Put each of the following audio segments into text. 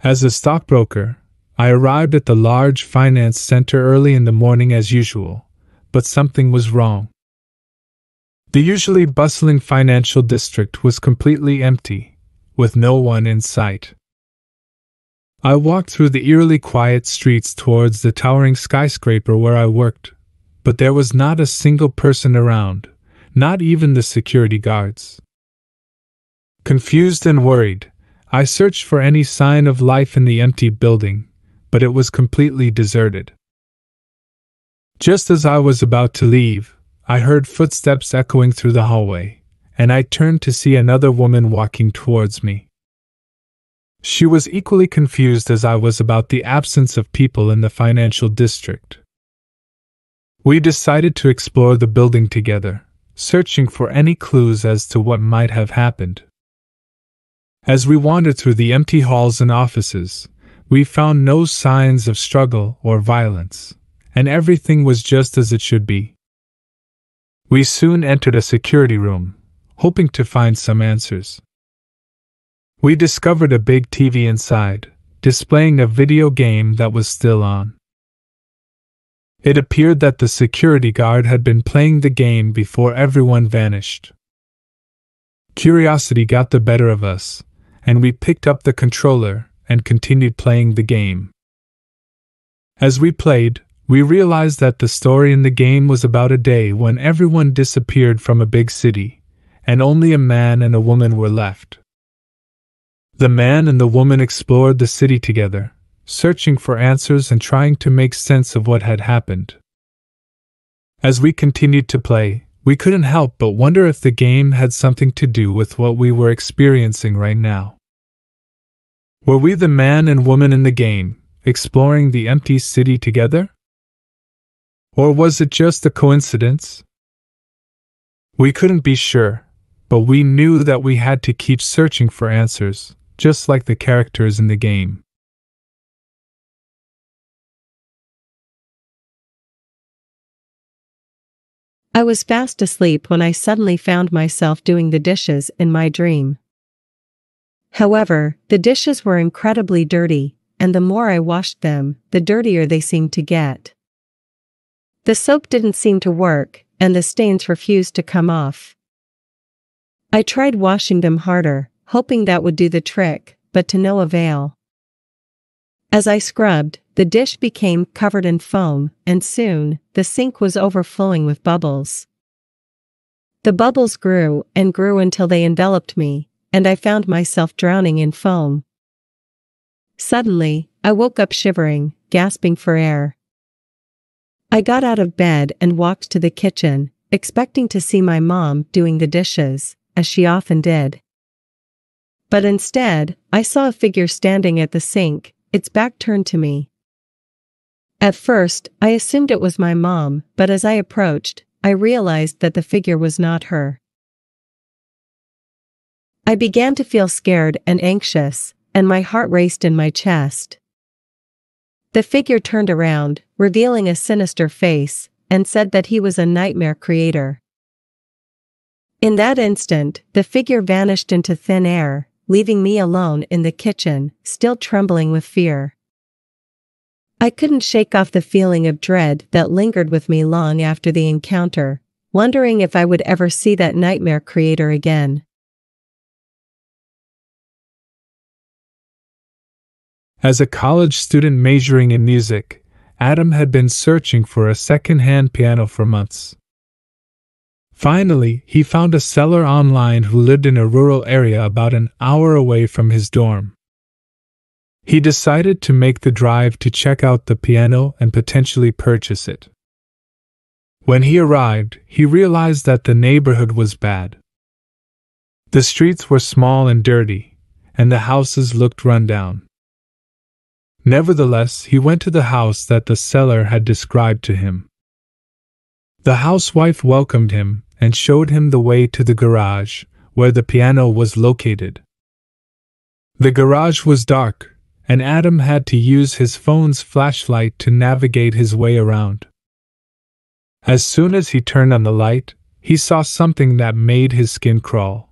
As a stockbroker, I arrived at the large finance center early in the morning as usual, but something was wrong. The usually bustling financial district was completely empty, with no one in sight. I walked through the eerily quiet streets towards the towering skyscraper where I worked, but there was not a single person around, not even the security guards. Confused and worried, I searched for any sign of life in the empty building, but it was completely deserted. Just as I was about to leave, I heard footsteps echoing through the hallway, and I turned to see another woman walking towards me. She was equally confused as I was about the absence of people in the financial district. We decided to explore the building together, searching for any clues as to what might have happened. As we wandered through the empty halls and offices, we found no signs of struggle or violence, and everything was just as it should be. We soon entered a security room, hoping to find some answers. We discovered a big TV inside, displaying a video game that was still on. It appeared that the security guard had been playing the game before everyone vanished. Curiosity got the better of us, and we picked up the controller and continued playing the game. As we played, we realized that the story in the game was about a day when everyone disappeared from a big city, and only a man and a woman were left. The man and the woman explored the city together, searching for answers and trying to make sense of what had happened. As we continued to play, we couldn't help but wonder if the game had something to do with what we were experiencing right now. Were we the man and woman in the game, exploring the empty city together? Or was it just a coincidence? We couldn't be sure, but we knew that we had to keep searching for answers, just like the characters in the game. I was fast asleep when I suddenly found myself doing the dishes in my dream. However, the dishes were incredibly dirty, and the more I washed them, the dirtier they seemed to get. The soap didn't seem to work, and the stains refused to come off. I tried washing them harder, hoping that would do the trick, but to no avail. As I scrubbed, the dish became covered in foam, and soon, the sink was overflowing with bubbles. The bubbles grew and grew until they enveloped me, and I found myself drowning in foam. Suddenly, I woke up shivering, gasping for air. I got out of bed and walked to the kitchen, expecting to see my mom doing the dishes, as she often did. But instead, I saw a figure standing at the sink, its back turned to me. At first, I assumed it was my mom, but as I approached, I realized that the figure was not her. I began to feel scared and anxious, and my heart raced in my chest. The figure turned around, revealing a sinister face, and said that he was a nightmare creator. In that instant, the figure vanished into thin air, leaving me alone in the kitchen, still trembling with fear. I couldn't shake off the feeling of dread that lingered with me long after the encounter, wondering if I would ever see that nightmare creator again. As a college student majoring in music, Adam had been searching for a second-hand piano for months. Finally, he found a seller online who lived in a rural area about an hour away from his dorm. He decided to make the drive to check out the piano and potentially purchase it. When he arrived, he realized that the neighborhood was bad. The streets were small and dirty, and the houses looked run down. Nevertheless, he went to the house that the seller had described to him. The housewife welcomed him and showed him the way to the garage, where the piano was located. The garage was dark, and Adam had to use his phone's flashlight to navigate his way around. As soon as he turned on the light, he saw something that made his skin crawl.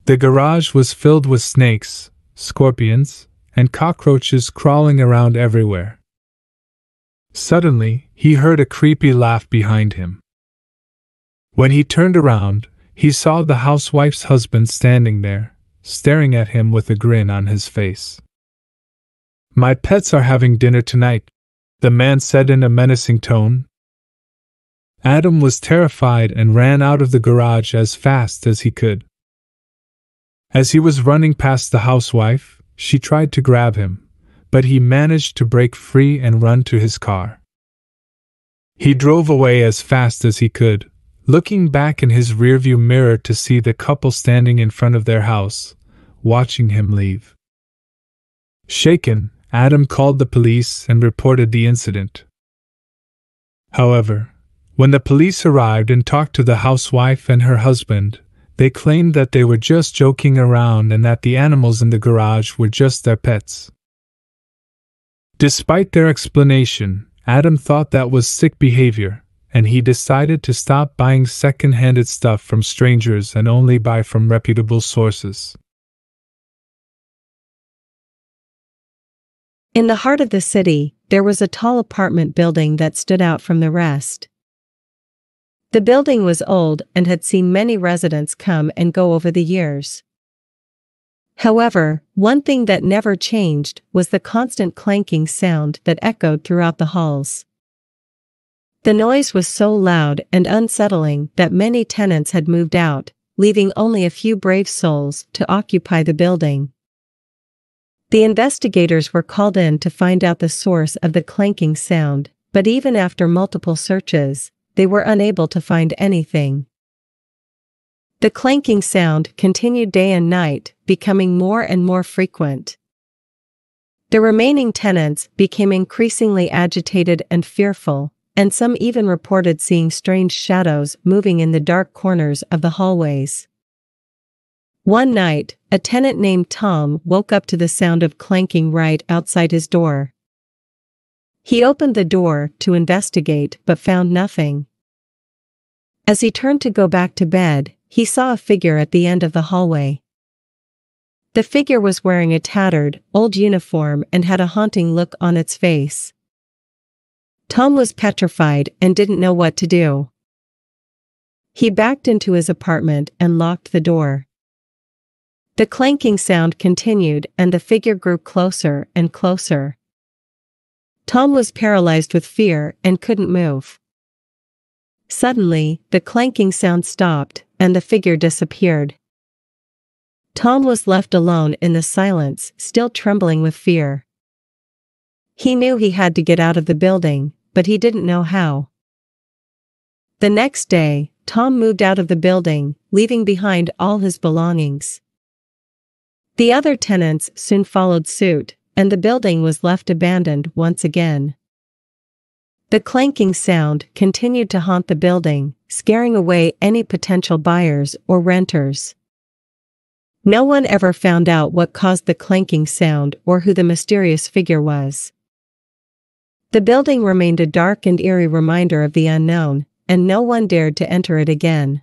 The garage was filled with snakes, scorpions, and cockroaches crawling around everywhere. Suddenly, he heard a creepy laugh behind him. When he turned around, he saw the housewife's husband standing there, staring at him with a grin on his face. "My pets are having dinner tonight," the man said in a menacing tone. Adam was terrified and ran out of the garage as fast as he could. As he was running past the housewife, she tried to grab him, but he managed to break free and run to his car. He drove away as fast as he could, looking back in his rearview mirror to see the couple standing in front of their house, watching him leave. Shaken, Adam called the police and reported the incident. However, when the police arrived and talked to the housewife and her husband, they claimed that they were just joking around and that the animals in the garage were just their pets. Despite their explanation, Adam thought that was sick behavior, and he decided to stop buying second-handed stuff from strangers and only buy from reputable sources. In the heart of the city, there was a tall apartment building that stood out from the rest. The building was old and had seen many residents come and go over the years. However, one thing that never changed was the constant clanking sound that echoed throughout the halls. The noise was so loud and unsettling that many tenants had moved out, leaving only a few brave souls to occupy the building. The investigators were called in to find out the source of the clanking sound, but even after multiple searches, they were unable to find anything. The clanking sound continued day and night, becoming more and more frequent. The remaining tenants became increasingly agitated and fearful, and some even reported seeing strange shadows moving in the dark corners of the hallways. One night, a tenant named Tom woke up to the sound of clanking right outside his door. He opened the door to investigate but found nothing. As he turned to go back to bed, he saw a figure at the end of the hallway. The figure was wearing a tattered, old uniform and had a haunting look on its face. Tom was petrified and didn't know what to do. He backed into his apartment and locked the door. The clanking sound continued and the figure grew closer and closer. Tom was paralyzed with fear and couldn't move. Suddenly, the clanking sound stopped and the figure disappeared. Tom was left alone in the silence, still trembling with fear. He knew he had to get out of the building, but he didn't know how. The next day, Tom moved out of the building, leaving behind all his belongings. The other tenants soon followed suit, and the building was left abandoned once again. The clanking sound continued to haunt the building, scaring away any potential buyers or renters. No one ever found out what caused the clanking sound or who the mysterious figure was. The building remained a dark and eerie reminder of the unknown, and no one dared to enter it again.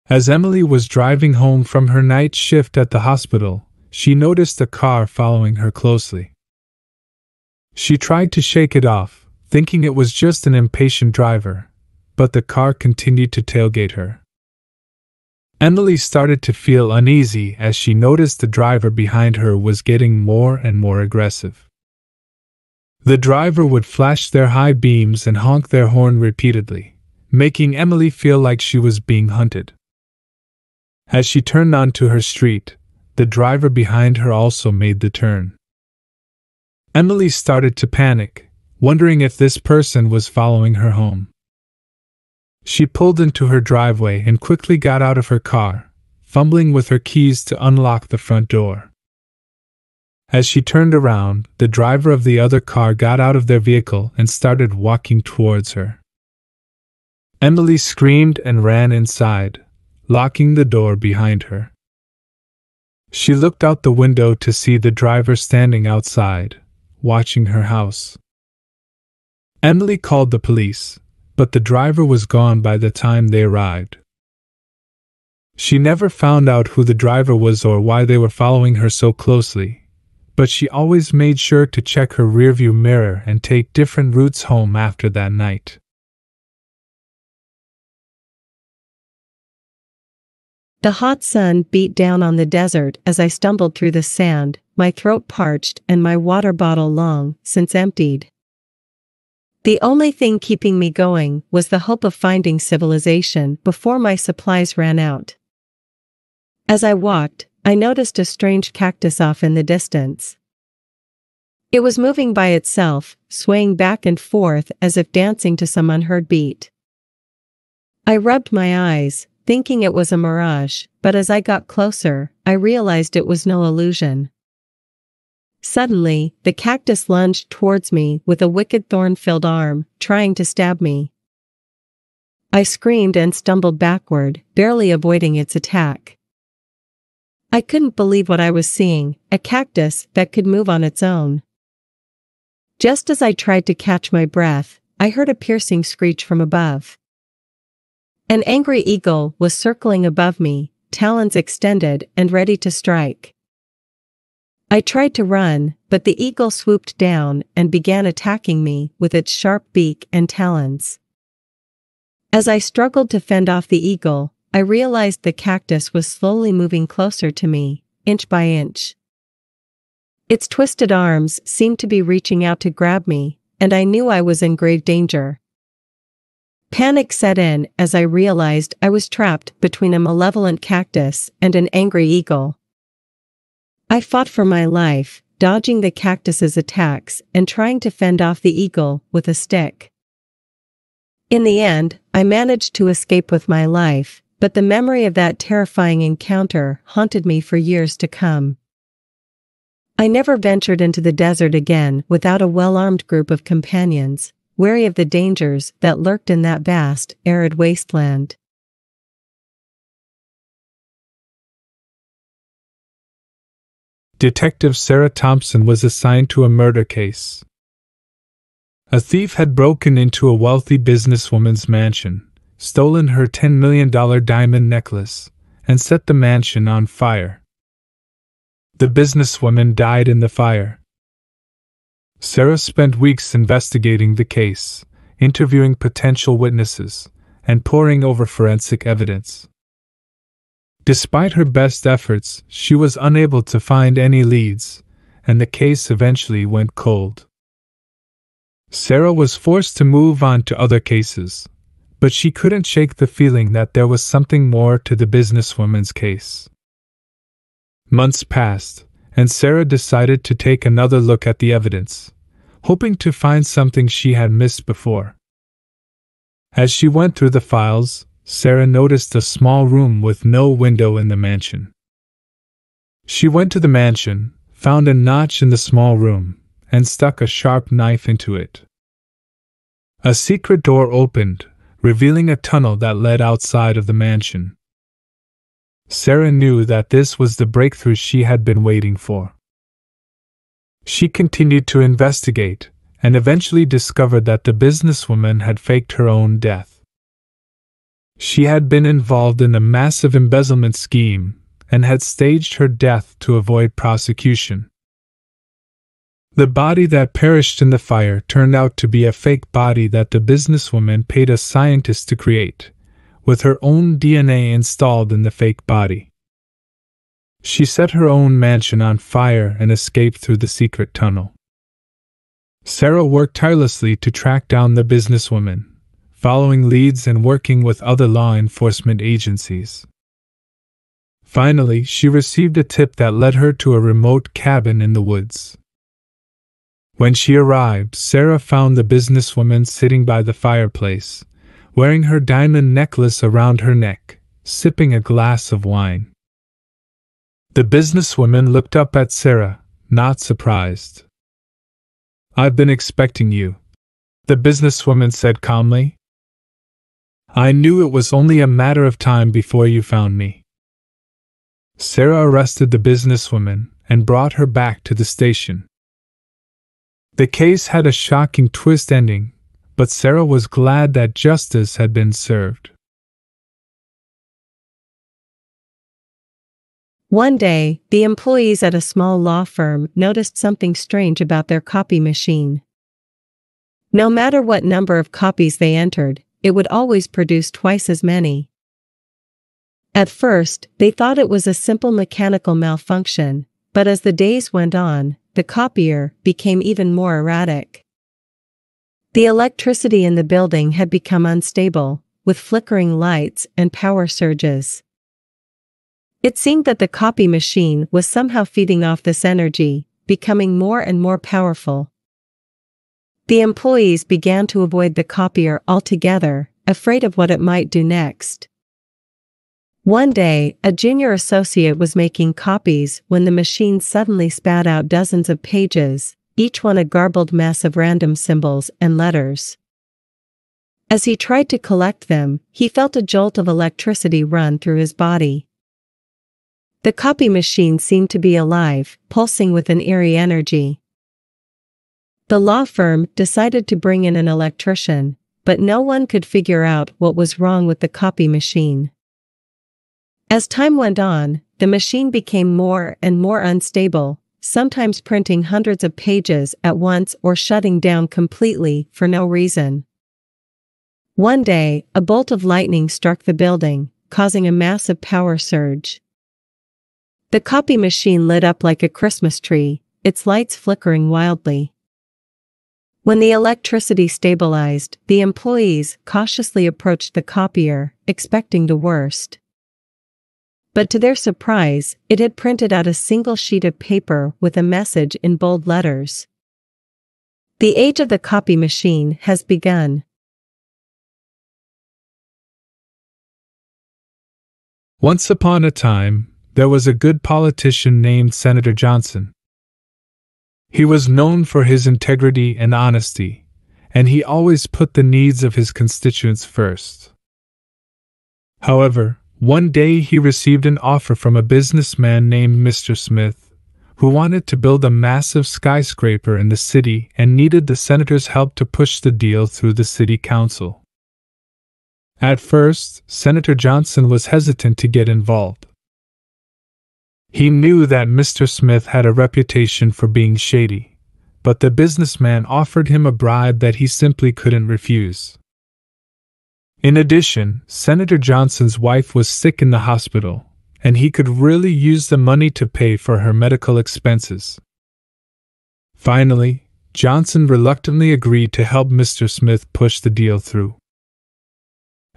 As Emily was driving home from her night shift at the hospital, she noticed a car following her closely. She tried to shake it off, thinking it was just an impatient driver, but the car continued to tailgate her. Emily started to feel uneasy as she noticed the driver behind her was getting more and more aggressive. The driver would flash their high beams and honk their horn repeatedly, making Emily feel like she was being hunted. As she turned onto her street, the driver behind her also made the turn. Emily started to panic, wondering if this person was following her home. She pulled into her driveway and quickly got out of her car, fumbling with her keys to unlock the front door. As she turned around, the driver of the other car got out of their vehicle and started walking towards her. Emily screamed and ran inside, locking the door behind her. She looked out the window to see the driver standing outside, watching her house. Emily called the police, but the driver was gone by the time they arrived. She never found out who the driver was or why they were following her so closely, but she always made sure to check her rearview mirror and take different routes home after that night. The hot sun beat down on the desert as I stumbled through the sand, my throat parched and my water bottle long since emptied. The only thing keeping me going was the hope of finding civilization before my supplies ran out. As I walked, I noticed a strange cactus off in the distance. It was moving by itself, swaying back and forth as if dancing to some unheard beat. I rubbed my eyes, thinking it was a mirage, but as I got closer, I realized it was no illusion. Suddenly, the cactus lunged towards me with a wicked thorn-filled arm, trying to stab me. I screamed and stumbled backward, barely avoiding its attack. I couldn't believe what I was seeing, a cactus that could move on its own. Just as I tried to catch my breath, I heard a piercing screech from above. An angry eagle was circling above me, talons extended and ready to strike. I tried to run, but the eagle swooped down and began attacking me with its sharp beak and talons. As I struggled to fend off the eagle, I realized the cactus was slowly moving closer to me, inch by inch. Its twisted arms seemed to be reaching out to grab me, and I knew I was in grave danger. Panic set in as I realized I was trapped between a malevolent cactus and an angry eagle. I fought for my life, dodging the cactus's attacks and trying to fend off the eagle with a stick. In the end, I managed to escape with my life, but the memory of that terrifying encounter haunted me for years to come. I never ventured into the desert again without a well-armed group of companions, wary of the dangers that lurked in that vast, arid wasteland. Detective Sarah Thompson was assigned to a murder case. A thief had broken into a wealthy businesswoman's mansion, stolen her $10 million diamond necklace, and set the mansion on fire. The businesswoman died in the fire. Sarah spent weeks investigating the case, interviewing potential witnesses, and poring over forensic evidence. Despite her best efforts, she was unable to find any leads, and the case eventually went cold. Sarah was forced to move on to other cases, but she couldn't shake the feeling that there was something more to the businesswoman's case. Months passed, and Sarah decided to take another look at the evidence, hoping to find something she had missed before. As she went through the files, Sarah noticed a small room with no window in the mansion. She went to the mansion, found a notch in the small room, and stuck a sharp knife into it. A secret door opened, revealing a tunnel that led outside of the mansion. Sarah knew that this was the breakthrough she had been waiting for. She continued to investigate, and eventually discovered that the businesswoman had faked her own death. She had been involved in a massive embezzlement scheme, and had staged her death to avoid prosecution. The body that perished in the fire turned out to be a fake body that the businesswoman paid a scientist to create, with her own DNA installed in the fake body. She set her own mansion on fire and escaped through the secret tunnel. Sarah worked tirelessly to track down the businesswoman, following leads and working with other law enforcement agencies. Finally, she received a tip that led her to a remote cabin in the woods. When she arrived, Sarah found the businesswoman sitting by the fireplace, wearing her diamond necklace around her neck, sipping a glass of wine. The businesswoman looked up at Sarah, not surprised. "I've been expecting you," the businesswoman said calmly. "I knew it was only a matter of time before you found me." Sarah arrested the businesswoman and brought her back to the station. The case had a shocking twist ending, but Sarah was glad that justice had been served. One day, the employees at a small law firm noticed something strange about their copy machine. No matter what number of copies they entered, it would always produce twice as many. At first, they thought it was a simple mechanical malfunction, but as the days went on, the copier became even more erratic. The electricity in the building had become unstable, with flickering lights and power surges. It seemed that the copy machine was somehow feeding off this energy, becoming more and more powerful. The employees began to avoid the copier altogether, afraid of what it might do next. One day, a junior associate was making copies when the machine suddenly spat out dozens of pages, each one a garbled mess of random symbols and letters. As he tried to collect them, he felt a jolt of electricity run through his body. The copy machine seemed to be alive, pulsing with an eerie energy. The law firm decided to bring in an electrician, but no one could figure out what was wrong with the copy machine. As time went on, the machine became more and more unstable, sometimes printing hundreds of pages at once or shutting down completely for no reason. One day, a bolt of lightning struck the building, causing a massive power surge. The copy machine lit up like a Christmas tree, its lights flickering wildly. When the electricity stabilized, the employees cautiously approached the copier, expecting the worst. But to their surprise, it had printed out a single sheet of paper with a message in bold letters. The age of the copy machine has begun. Once upon a time, there was a good politician named Senator Johnson. He was known for his integrity and honesty, and he always put the needs of his constituents first. However, one day he received an offer from a businessman named Mr. Smith, who wanted to build a massive skyscraper in the city and needed the senator's help to push the deal through the city council. At first, Senator Johnson was hesitant to get involved. He knew that Mr. Smith had a reputation for being shady, but the businessman offered him a bribe that he simply couldn't refuse. In addition, Senator Johnson's wife was sick in the hospital, and he could really use the money to pay for her medical expenses. Finally, Johnson reluctantly agreed to help Mr. Smith push the deal through.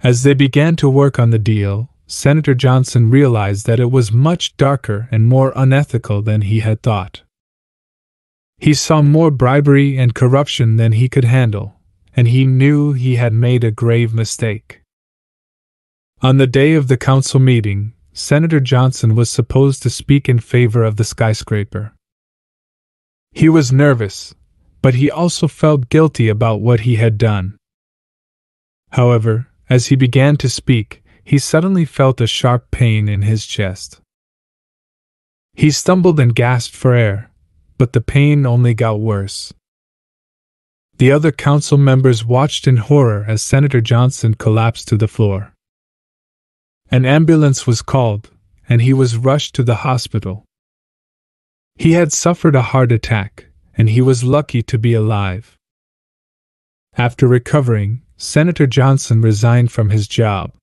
As they began to work on the deal, Senator Johnson realized that it was much darker and more unethical than he had thought. He saw more bribery and corruption than he could handle, and he knew he had made a grave mistake. On the day of the council meeting, Senator Johnson was supposed to speak in favor of the skyscraper. He was nervous, but he also felt guilty about what he had done. However, as he began to speak, he suddenly felt a sharp pain in his chest. He stumbled and gasped for air, but the pain only got worse. The other council members watched in horror as Senator Johnson collapsed to the floor. An ambulance was called, and he was rushed to the hospital. He had suffered a heart attack, and he was lucky to be alive. After recovering, Senator Johnson resigned from his job.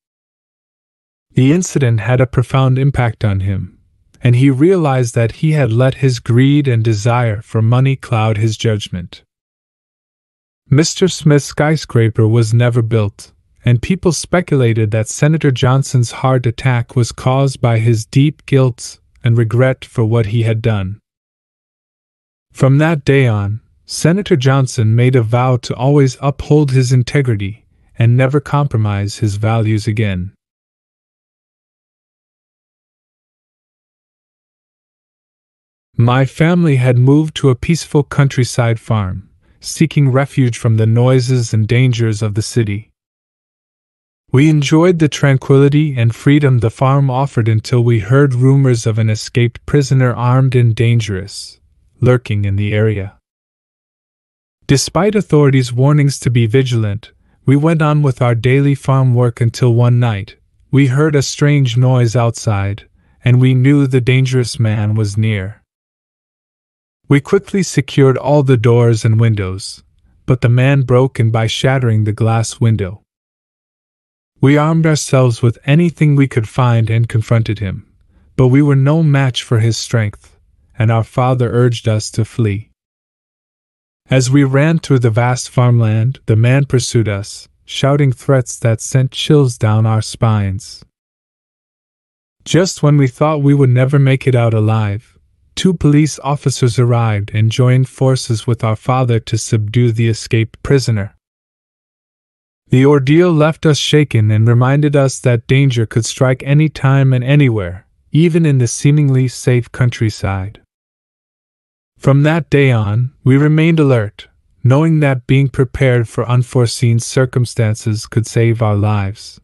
The incident had a profound impact on him, and he realized that he had let his greed and desire for money cloud his judgment. Mr. Smith's skyscraper was never built, and people speculated that Senator Johnson's heart attack was caused by his deep guilt and regret for what he had done. From that day on, Senator Johnson made a vow to always uphold his integrity and never compromise his values again. My family had moved to a peaceful countryside farm, seeking refuge from the noises and dangers of the city. We enjoyed the tranquility and freedom the farm offered until we heard rumors of an escaped prisoner armed and dangerous, lurking in the area. Despite authorities' warnings to be vigilant, we went on with our daily farm work until one night, we heard a strange noise outside, and we knew the dangerous man was near. We quickly secured all the doors and windows, but the man broke in by shattering the glass window. We armed ourselves with anything we could find and confronted him, but we were no match for his strength, and our father urged us to flee. As we ran through the vast farmland, the man pursued us, shouting threats that sent chills down our spines. Just when we thought we would never make it out alive, 2 police officers arrived and joined forces with our father to subdue the escaped prisoner. The ordeal left us shaken and reminded us that danger could strike any time and anywhere, even in the seemingly safe countryside. From that day on, we remained alert, knowing that being prepared for unforeseen circumstances could save our lives.